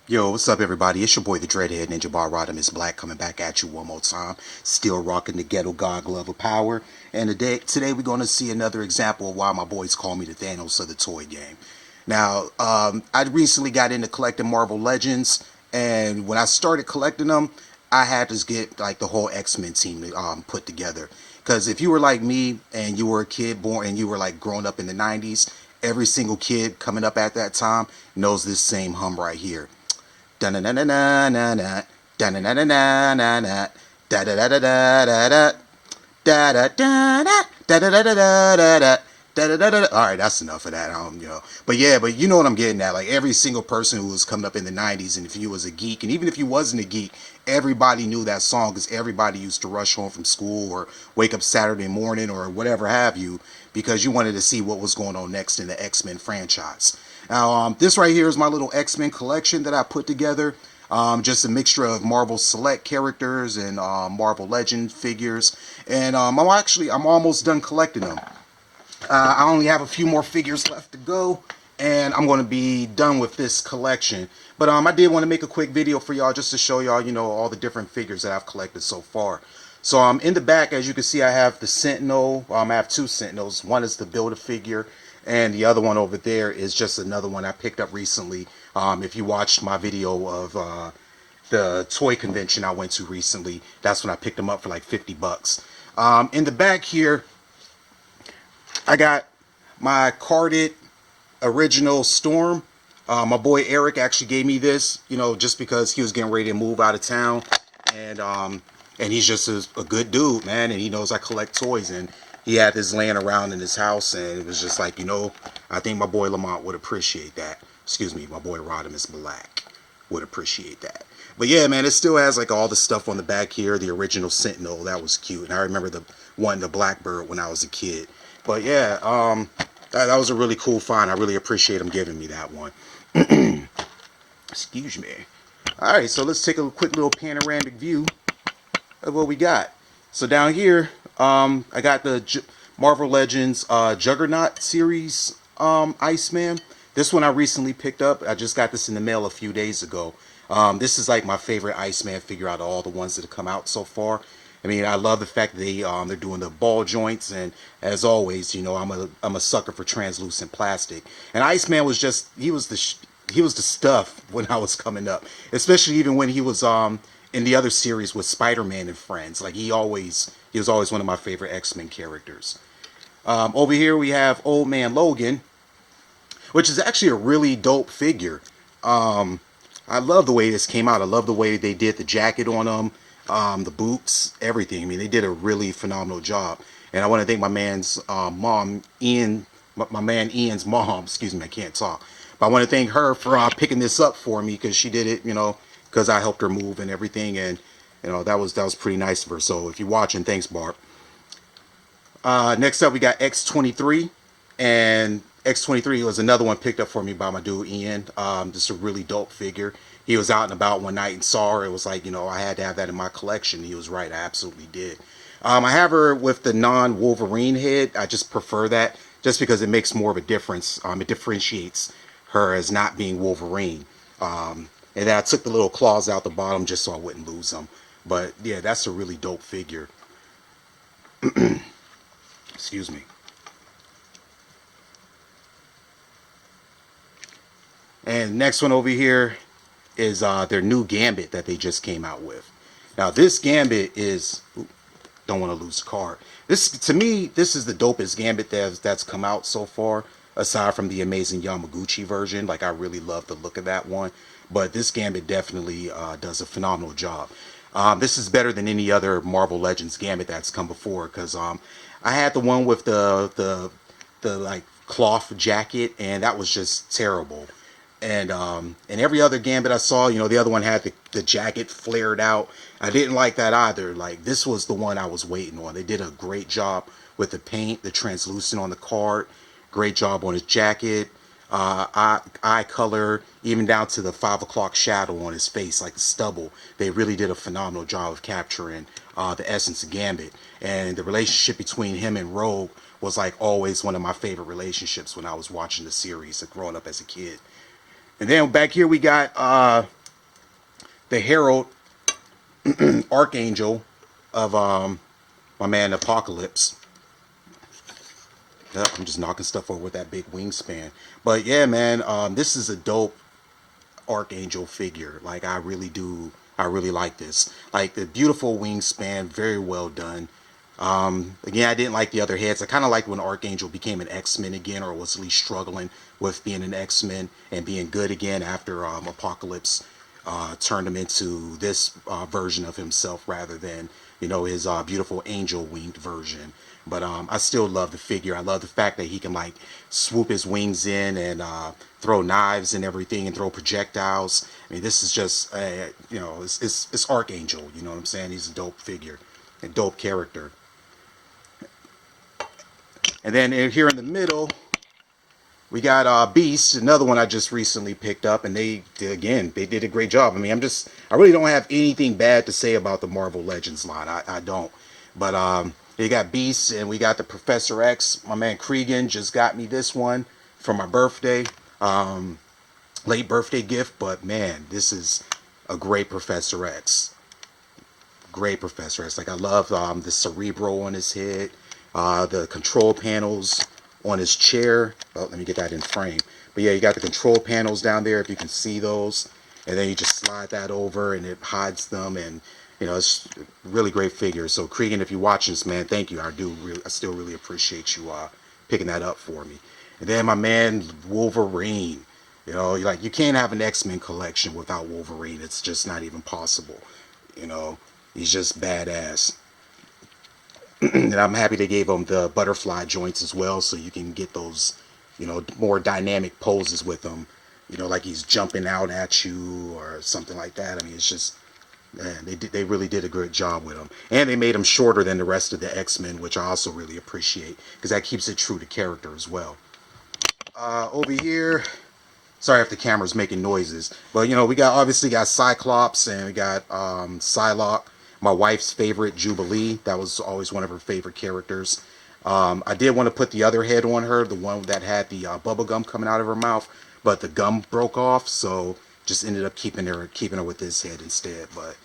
Yo, what's up, everybody? It's your boy, the Dreadhead Ninja Bar Rodimus Black, coming back at you one more time. Still rocking the Ghetto God Glove of Power. And today we're going to see another example of why my boys call me the Thanos of the toy game. Now, I recently got into collecting Marvel Legends, and when I started collecting them, I had to get like the whole X-Men team put together. Because if you were like me and you were a kid born and you were like growing up in the 90s, every single kid coming up at that time knows this same hum right here. Da na na na na na na. Da na na na na na na. Da da da da da da da. Da da da da. Da da da da da da da. Da, da, da, da. All right, that's enough of that. But yeah, but you know what I'm getting at. Like every single person who was coming up in the '90s, and if you was a geek, and even if you wasn't a geek, everybody knew that song because everybody used to rush home from school or wake up Saturday morning or whatever have you, because you wanted to see what was going on next in the X-Men franchise. Now, this right here is my little X-Men collection that I put together. Just a mixture of Marvel Select characters and Marvel Legend figures. And I'm almost done collecting them. I only have a few more figures left to go, and I'm going to be done with this collection. But I did want to make a quick video for y'all just to show y'all, all the different figures that I've collected so far. So in the back, as you can see, I have the Sentinel. I have two Sentinels. One is the Build-A-Figure, and the other one over there is just another one I picked up recently. If you watched my video of the toy convention I went to recently, that's when I picked them up for like 50 bucks. In the back here, I got my carded original Storm. My boy Eric actually gave me this, just because he was getting ready to move out of town, and he's just a good dude, man, and he knows I collect toys, and he had this laying around in his house, and it was just like, I think my boy Lamont would appreciate that. Excuse me, my boy Rodimus Black would appreciate that. But yeah, man, it still has like all the stuff on the back here. The original Sentinel, that was cute, and I remember the Blackbird when I was a kid. But yeah, that was a really cool find. I really appreciate him giving me that one. Excuse me. Alright, so let's take a quick little panoramic view of what we got. So down here, I got the Marvel Legends Juggernaut series Iceman. This one I recently picked up. I just got this in the mail a few days ago. This is like my favorite Iceman figure out of all the ones that have come out so far. I mean, I love the fact that they're doing the ball joints, and as always, I'm a sucker for translucent plastic. And Iceman was just he was the stuff when I was coming up, especially even when he was in the other series with Spider-Man and Friends. Like he was always one of my favorite X-Men characters. Over here we have Old Man Logan, which is actually a really dope figure. I love the way this came out. I love the way they did the jacket on him. The boots, everything. I mean, they did a really phenomenal job. And I want to thank my man's mom, Ian, my man Ian's mom, excuse me, I can't talk. But I want to thank her for picking this up for me, because she did it, because I helped her move and everything. And, that was pretty nice of her. So if you're watching, thanks, Barb. Next up, we got X-23. And X-23 was another one picked up for me by my dude Ian. Just a really dope figure. He was out and about one night and saw her. It was like, I had to have that in my collection. He was right. I absolutely did. I have her with the non-Wolverine head. I just prefer that just because it makes more of a difference. It differentiates her as not being Wolverine. And then I took the little claws out the bottom just so I wouldn't lose them. But yeah, that's a really dope figure. Excuse me. And next one over here is their new Gambit that they just came out with. Now this Gambit is, don't want to lose the card. To me, this is the dopest Gambit that's come out so far, aside from the amazing Yamaguchi version. Like I really love the look of that one, but this Gambit definitely does a phenomenal job. This is better than any other Marvel Legends Gambit that's come before, because I had the one with the like cloth jacket, and that was just terrible. And every other Gambit I saw, the other one had the jacket flared out. I didn't like that either. Like this was the one I was waiting on. They did a great job with the paint, the translucent on the card. Great job on his jacket, eye color, even down to the 5 o'clock shadow on his face, like the stubble. They really did a phenomenal job of capturing the essence of Gambit. And the relationship between him and Rogue was like always one of my favorite relationships when I was watching the series and growing up as a kid. And then back here we got the Herald Archangel of my man Apocalypse. Yep, I'm just knocking stuff over with that big wingspan. But yeah, man, this is a dope Archangel figure. Like, I really like this. Like, the beautiful wingspan, very well done. Again, I didn't like the other heads. I kind of liked when Archangel became an X-Men again, or was at least struggling with being an X-Men and being good again after Apocalypse turned him into this version of himself rather than, you know, his beautiful angel winged version. But I still love the figure. I love the fact that he can like swoop his wings in and throw knives and everything and throw projectiles. I mean, this is just you know, it's Archangel. You know what I'm saying? He's a dope figure, a dope character. And then here in the middle, we got Beast, another one I just recently picked up, and they did a great job. I mean, I really don't have anything bad to say about the Marvel Legends line. I don't. But you got Beast, and we got the Professor X. My man Cregan just got me this one for my birthday, late birthday gift. But man, this is a great Professor X. Great Professor X. Like, I love the Cerebro on his head, the control panels on his chair. Oh, let me get that in frame. But yeah, you got the control panels down there, if you can see those. And then you just slide that over and it hides them. And, you know, it's a really great figure. So Cregan, if you're watching this, man, thank you. I still really appreciate you picking that up for me. And then my man Wolverine. You know, like, you can't have an X-Men collection without Wolverine. It's just not even possible. You know, he's just badass. And I'm happy they gave him the butterfly joints as well, so you can get those, you know, more dynamic poses with him. You know, like he's jumping out at you or something like that. I mean, it's just, man, they really did a good job with him. And they made him shorter than the rest of the X-Men, which I also really appreciate, because that keeps it true to character as well. Over here, sorry if the camera's making noises, but, you know, we obviously got Cyclops, and we got Psylocke. My wife's favorite, Jubilee. That was always one of her favorite characters. I did want to put the other head on her, the one that had the bubble gum coming out of her mouth, but the gum broke off, so just ended up keeping her with this head instead. But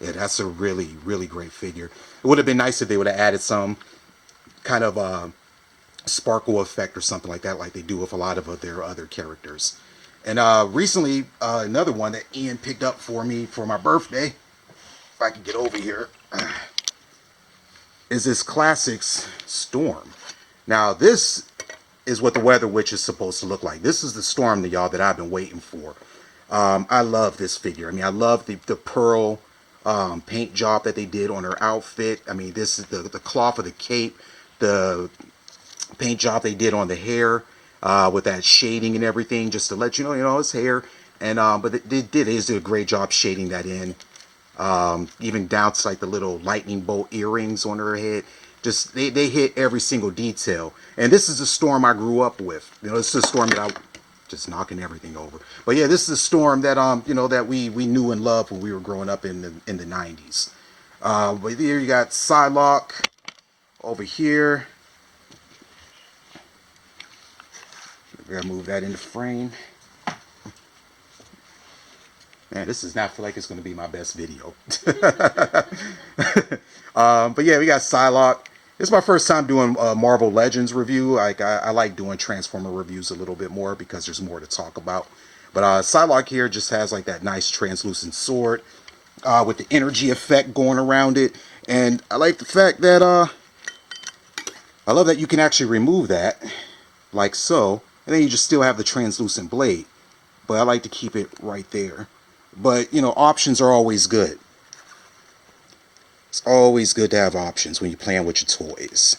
yeah, that's a really, really great figure. It would have been nice if they would have added some kind of sparkle effect or something like that, like they do with a lot of their other characters. And recently, another one that Ian picked up for me for my birthday, if I can get over here, is this Classics Storm. Now, this is what the Weather Witch is supposed to look like. This is the Storm, y'all, that I've been waiting for. I love this figure. I mean, I love the pearl paint job that they did on her outfit. I mean, this is the cloth of the cape, the paint job they did on the hair with that shading and everything, just to let you know, it's hair. And but they did a great job shading that in. Even down to like the little lightning bolt earrings on her head. Just they hit every single detail. And this is the Storm I grew up with. You know, this is the Storm that I just knocking everything over. But yeah, this is the Storm that you know, that we knew and loved when we were growing up in the 90s. But here you got Psylocke over here. We gotta move that into frame. Man, this does not feel like it's going to be my best video. But yeah, we got Psylocke. This is my first time doing a Marvel Legends review. Like, I like doing Transformer reviews a little bit more because there's more to talk about. But Psylocke here just has like that nice translucent sword with the energy effect going around it. And I like the fact that I love that you can actually remove that like so. And then you just still have the translucent blade. But I like to keep it right there. But, you know, options are always good. It's always good to have options when you're playing with your toys.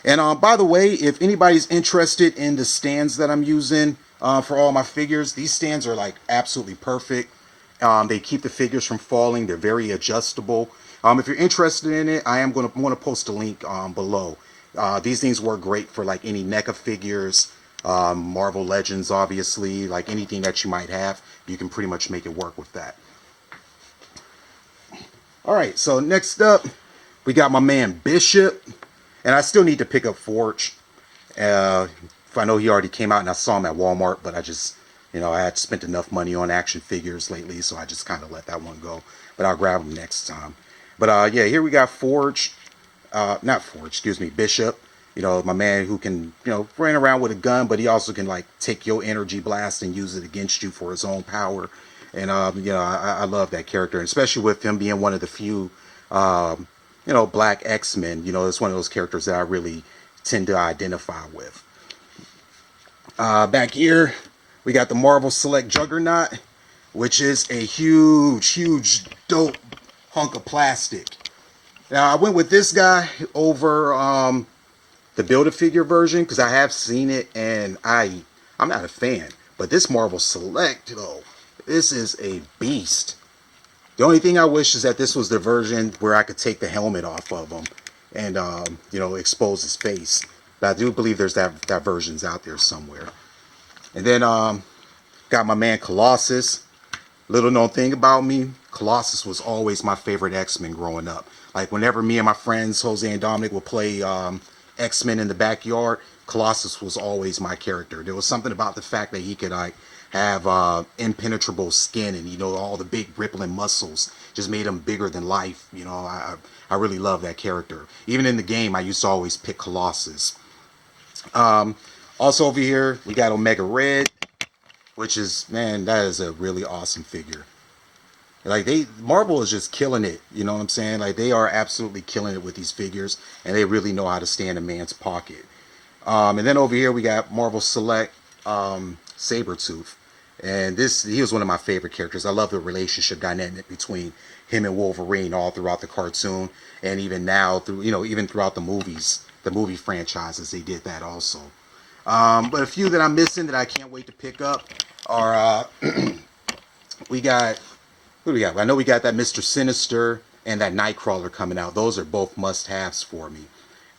And by the way, if anybody's interested in the stands that I'm using for all my figures, these stands are like absolutely perfect. They keep the figures from falling. They're very adjustable. If you're interested in it, I am going to want to post a link below. These things work great for like any NECA figures. Marvel Legends, obviously, like anything that you might have, you can pretty much make it work with that. Alright, so next up, we got my man Bishop, and I still need to pick up Forge. If I know he already came out and I saw him at Walmart, but I just, You know, I had spent enough money on action figures lately, so I just kind of let that one go. But I'll grab them next time. But yeah, here we got Forge. Not Forge, excuse me, Bishop. You know, my man who can, you know, run around with a gun, but he also can, like, take your energy blast and use it against you for his own power. And, you know, I love that character, and especially with him being one of the few, you know, black X-Men. You know, it's one of those characters that I really tend to identify with. Back here, we got the Marvel Select Juggernaut, which is a huge, dope hunk of plastic. Now, I went with this guy over the Build-A-Figure version because I have seen it, and I'm not a fan. But this Marvel Select, though, this is a beast. The only thing I wish is that this was the version where I could take the helmet off of him and, you know, expose his face. But I do believe there's that version's out there somewhere. And then got my man Colossus. Little known thing about me, Colossus was always my favorite X-Men growing up. Like whenever me and my friends, Jose and Dominic, would play X-Men in the backyard, Colossus was always my character. There was something about the fact that he could like have impenetrable skin and, you know, all the big rippling muscles just made him bigger than life. You know, I really love that character. Even in the game, I used to always pick Colossus. Also over here, we got Omega Red, which is, man, that is a really awesome figure. Like Marvel is just killing it, you know what I'm saying? Like they are absolutely killing it with these figures, and they really know how to stay in a man's pocket. And then over here we got Marvel Select Sabretooth, and he was one of my favorite characters. I love the relationship dynamic between him and Wolverine all throughout the cartoon, and even now through, you know, even throughout the movies, the movie franchises, they did that also. But a few that I'm missing that I can't wait to pick up are we got. What do we got? I know we got that Mr. Sinister and that Nightcrawler coming out. Those are both must-haves for me.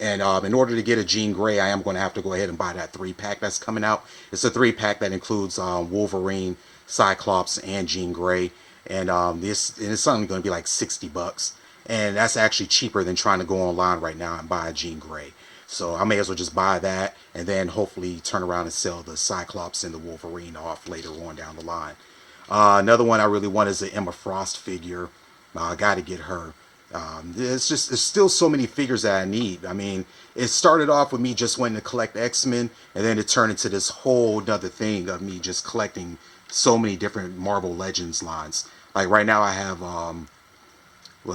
And in order to get a Jean Grey, I am going to have to go ahead and buy that 3-pack that's coming out. It's a 3-pack that includes Wolverine, Cyclops, and Jean Grey. And it's only going to be like $60. And that's actually cheaper than trying to go online right now and buy a Jean Grey. So I may as well just buy that and then hopefully turn around and sell the Cyclops and the Wolverine off later on down the line. Another one I really want is the Emma Frost figure. I got to get her. There's still so many figures that I need. I mean, it started off with me just wanting to collect X-Men, and then it turned into this whole other thing of me just collecting so many different Marvel Legends lines. Like right now I have, I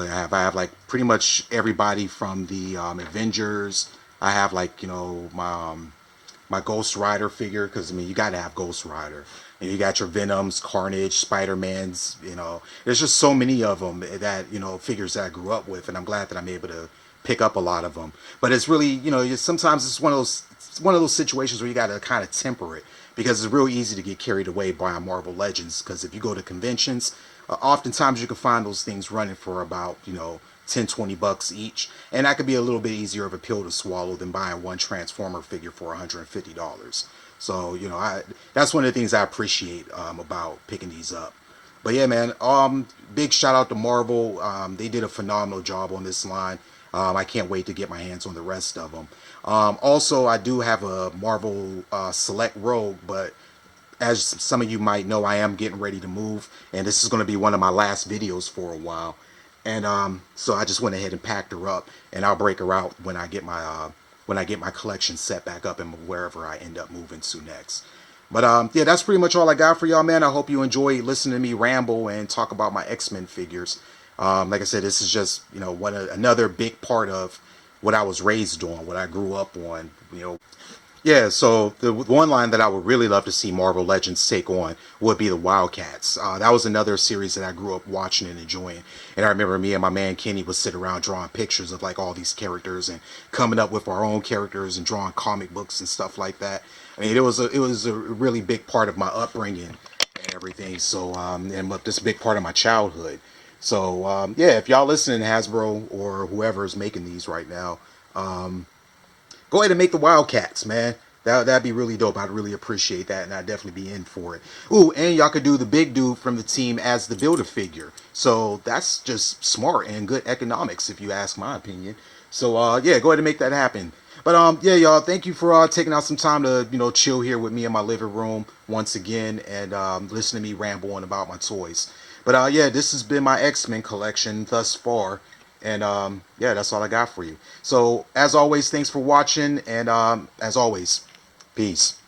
have like pretty much everybody from the Avengers. I have like, you know, my Ghost Rider figure, because I mean you got to have Ghost Rider. And you got your Venoms, Carnage, Spider-Mans, you know. There's just so many of them that, you know, figures that I grew up with, and I'm glad that I'm able to pick up a lot of them. But it's really, you know, sometimes it's one of those situations where you got to kind of temper it, because it's real easy to get carried away by Marvel Legends. Because if you go to conventions, oftentimes you can find those things running for about, you know, $10-20 each, and that could be a little bit easier of a pill to swallow than buying one Transformer figure for $150. So, you know, that's one of the things I appreciate about picking these up. But yeah, man, big shout out to Marvel. They did a phenomenal job on this line. I can't wait to get my hands on the rest of them. Also, I do have a Marvel Select Rogue, but as some of you might know, I am getting ready to move, and this is going to be one of my last videos for a while. And so I just went ahead and packed her up, and I'll break her out when I get my collection set back up and wherever I end up moving to next. But yeah, that's pretty much all I got for y'all, man. I hope you enjoy listening to me ramble and talk about my X-Men figures. Like I said, this is just, you know, another big part of what I was raised on, what I grew up on, you know. Yeah, so the one line that I would really love to see Marvel Legends take on would be the Wildcats. That was another series that I grew up watching and enjoying. And I remember me and my man Kenny would sit around drawing pictures of like all these characters and coming up with our own characters and drawing comic books and stuff like that. I mean, it was a really big part of my upbringing and everything. So and this big part of my childhood. So yeah, if y'all listening, Hasbro or whoever is making these right now, go ahead and make the Wildcats, man. That'd be really dope. I'd really appreciate that, and I'd definitely be in for it. Ooh, and y'all could do the big dude from the team as the Build-A-Figure. So that's just smart and good economics, if you ask my opinion. So yeah, go ahead and make that happen. But yeah, y'all, thank you for taking out some time to chill here with me in my living room once again and listen to me ramble on about my toys. But yeah, this has been my X-Men collection thus far. And yeah, that's all I got for you. So as always, thanks for watching, and as always, peace.